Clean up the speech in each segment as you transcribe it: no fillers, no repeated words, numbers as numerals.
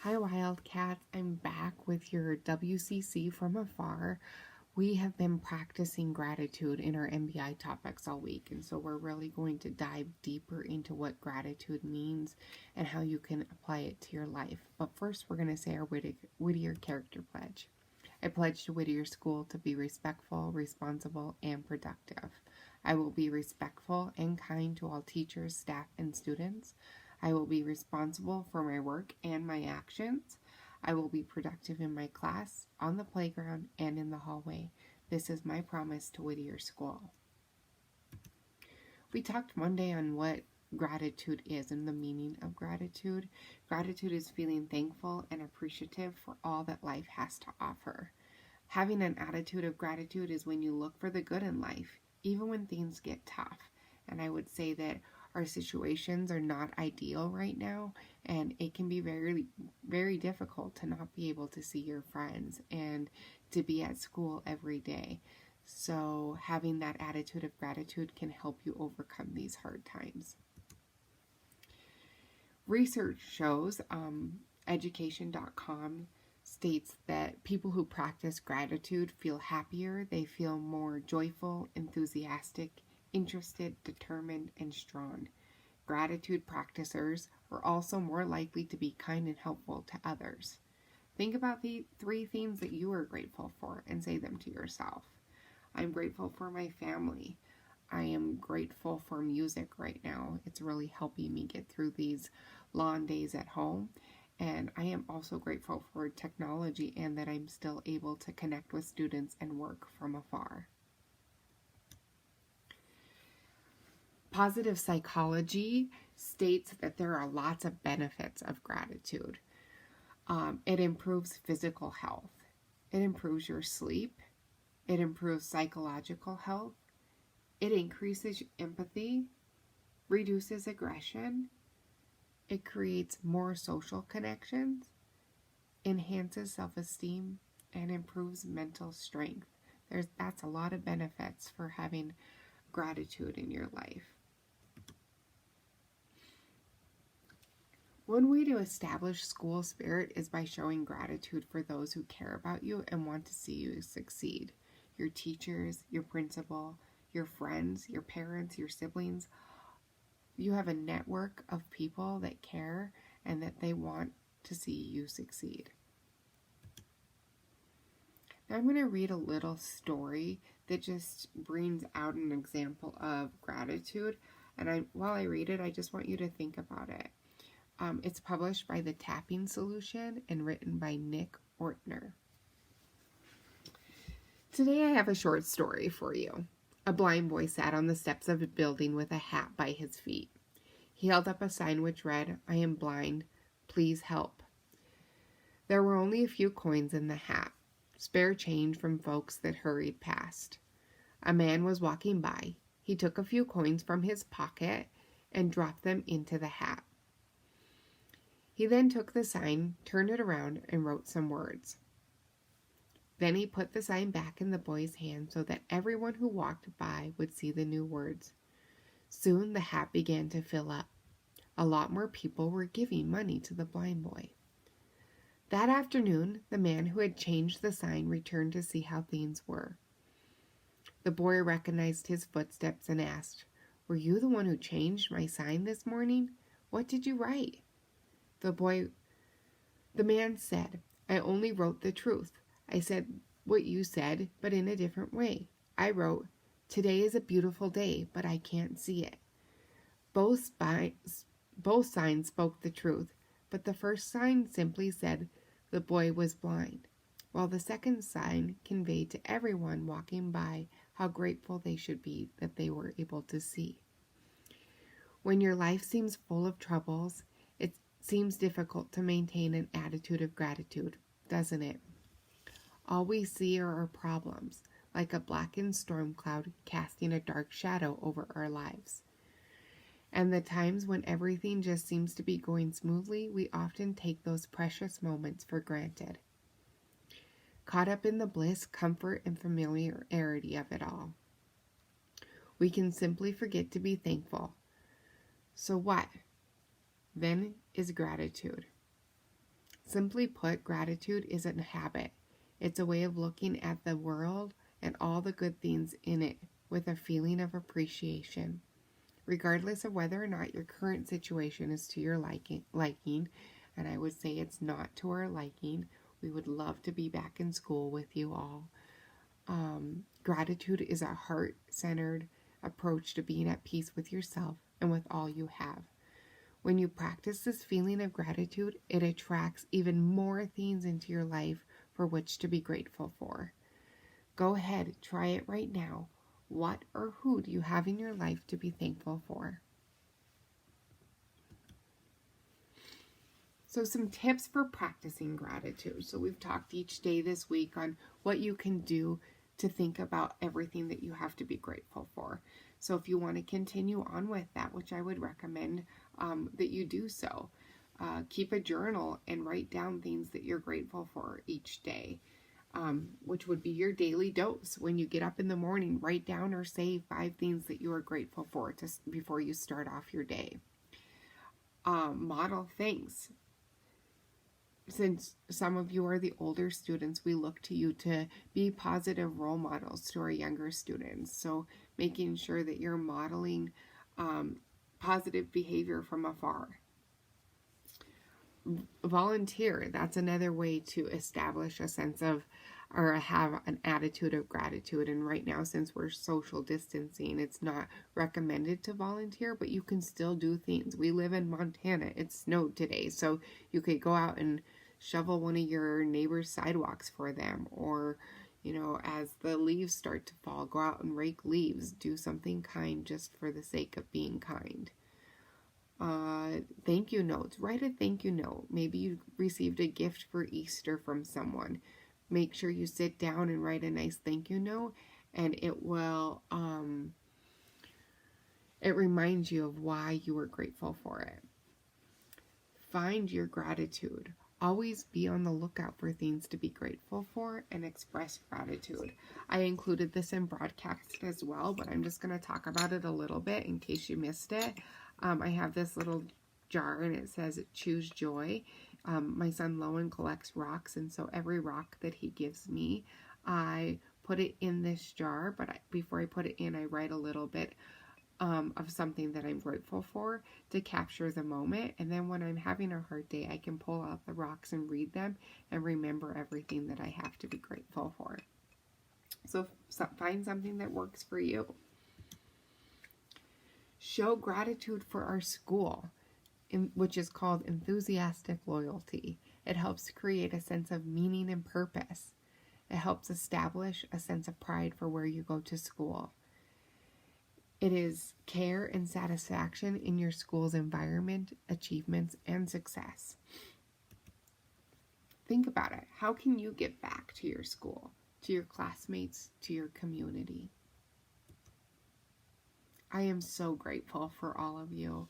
Hi Wildcats, I'm back with your WCC from afar. We have been practicing gratitude in our MBI topics all week, and so we're really going to dive deeper into what gratitude means and how you can apply it to your life. But first, we're going to say our Whittier character pledge. I pledge to Whittier School to be respectful, responsible, and productive. I will be respectful and kind to all teachers, staff, and students. I will be responsible for my work and my actions. I will be productive in my class, on the playground, and in the hallway. This is my promise to Whittier School. We talked Monday on what gratitude is and the meaning of gratitude. Gratitude is feeling thankful and appreciative for all that life has to offer. Having an attitude of gratitude is when you look for the good in life, even when things get tough. And I would say that our situations are not ideal right now, and it can be very, very difficult to not be able to see your friends and to be at school every day. So having that attitude of gratitude can help you overcome these hard times. Research shows, education.com states that people who practice gratitude feel happier, they feel more joyful, enthusiastic, interested, determined, and strong. Gratitude practicers are also more likely to be kind and helpful to others. Think about the 3 things that you are grateful for and say them to yourself. I'm grateful for my family. I am grateful for music right now. It's really helping me get through these long days at home. And I am also grateful for technology and that I'm still able to connect with students and work from afar. Positive psychology states that there are lots of benefits of gratitude. It improves physical health. It improves your sleep. It improves psychological health. It increases empathy, reduces aggression. It creates more social connections, enhances self-esteem, and improves mental strength. That's a lot of benefits for having gratitude in your life. One way to establish school spirit is by showing gratitude for those who care about you and want to see you succeed. Your teachers, your principal, your friends, your parents, your siblings. You have a network of people that care and that they want to see you succeed. Now I'm going to read a little story that just brings out an example of gratitude. And while I read it, I just want you to think about it. It's published by The Tapping Solution and written by Nick Ortner. Today I have a short story for you. A blind boy sat on the steps of a building with a hat by his feet. He held up a sign which read, "I am blind, please help." There were only a few coins in the hat, spare change from folks that hurried past. A man was walking by. He took a few coins from his pocket and dropped them into the hat. He then took the sign, turned it around, and wrote some words. Then he put the sign back in the boy's hand so that everyone who walked by would see the new words. Soon the hat began to fill up. A lot more people were giving money to the blind boy. That afternoon, the man who had changed the sign returned to see how things were. The boy recognized his footsteps and asked, "Were you the one who changed my sign this morning? What did you write?" The man said, "I only wrote the truth. I said what you said, but in a different way. I wrote, 'Today is a beautiful day, but I can't see it.'" Both signs spoke the truth, but the first sign simply said the boy was blind, while the second sign conveyed to everyone walking by how grateful they should be that they were able to see. When your life seems full of troubles, it seems difficult to maintain an attitude of gratitude, doesn't it? All we see are our problems, like a blackened storm cloud casting a dark shadow over our lives. And the times when everything just seems to be going smoothly, we often take those precious moments for granted. Caught up in the bliss, comfort, and familiarity of it all, we can simply forget to be thankful. So what, then, is gratitude? Simply put, gratitude isn't a habit. It's a way of looking at the world and all the good things in it with a feeling of appreciation. Regardless of whether or not your current situation is to your liking, and I would say it's not to our liking, we would love to be back in school with you all. Gratitude is a heart-centered approach to being at peace with yourself and with all you have. When you practice this feeling of gratitude, it attracts even more things into your life for which to be grateful for. Go ahead, try it right now. What or who do you have in your life to be thankful for? So some tips for practicing gratitude. So we've talked each day this week on what you can do to think about everything that you have to be grateful for. So if you want to continue on with that, which I would recommend that you do so, keep a journal and write down things that you're grateful for each day. Which would be your daily dose. When you get up in the morning, write down or say 5 things that you are grateful for before you start off your day. Model things. Since some of you are the older students, we look to you to be positive role models to our younger students. So making sure that you're modeling positive behavior from afar. Volunteer. That's another way to establish a sense of or have an attitude of gratitude. And right now, since we're social distancing, it's not recommended to volunteer, but you can still do things. We live in Montana. It snowed today, so you could go out and shovel one of your neighbor's sidewalks for them, or as the leaves start to fall, go out and rake leaves. Do something kind just for the sake of being kind. Thank you notes. Write a thank you note. Maybe you received a gift for Easter from someone. Make sure you sit down and write a nice thank you note, and it will it reminds you of why you were grateful for it. Find your gratitude. Always be on the lookout for things to be grateful for and express gratitude. I included this in broadcast as well, but I'm just going to talk about it a little bit in case you missed it. I have this little jar and it says choose joy. My son Lowen collects rocks, and so every rock that he gives me, I put it in this jar, but before I put it in, I write a little bit of something that I'm grateful for to capture the moment. And then when I'm having a hard day, I can pull out the rocks and read them and remember everything that I have to be grateful for. So find something that works for you. Show gratitude for our school, which is called enthusiastic loyalty. It helps create a sense of meaning and purpose. It helps establish a sense of pride for where you go to school. It is care and satisfaction in your school's environment, achievements, and success. Think about it. How can you give back to your school, to your classmates, to your community? I am so grateful for all of you.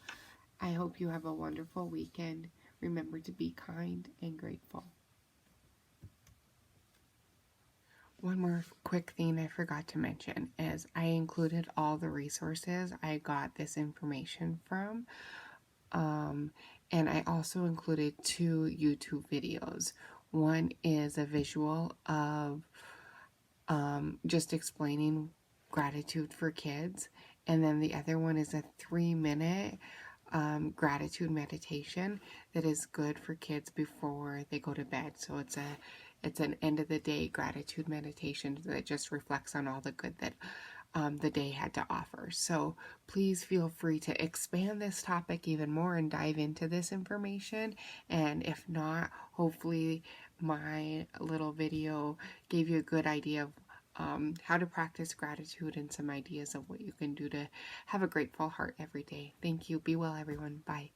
I hope you have a wonderful weekend. Remember to be kind and grateful. One more quick thing I forgot to mention is I included all the resources I got this information from. And I also included 2 YouTube videos. One is a visual of just explaining gratitude for kids. And then the other one is a 3-minute gratitude meditation that is good for kids before they go to bed. So it's an end of the day gratitude meditation that just reflects on all the good that the day had to offer. So please feel free to expand this topic even more and dive into this information. And if not, hopefully my little video gave you a good idea of how to practice gratitude and some ideas of what you can do to have a grateful heart every day. Thank you. Be well, everyone. Bye.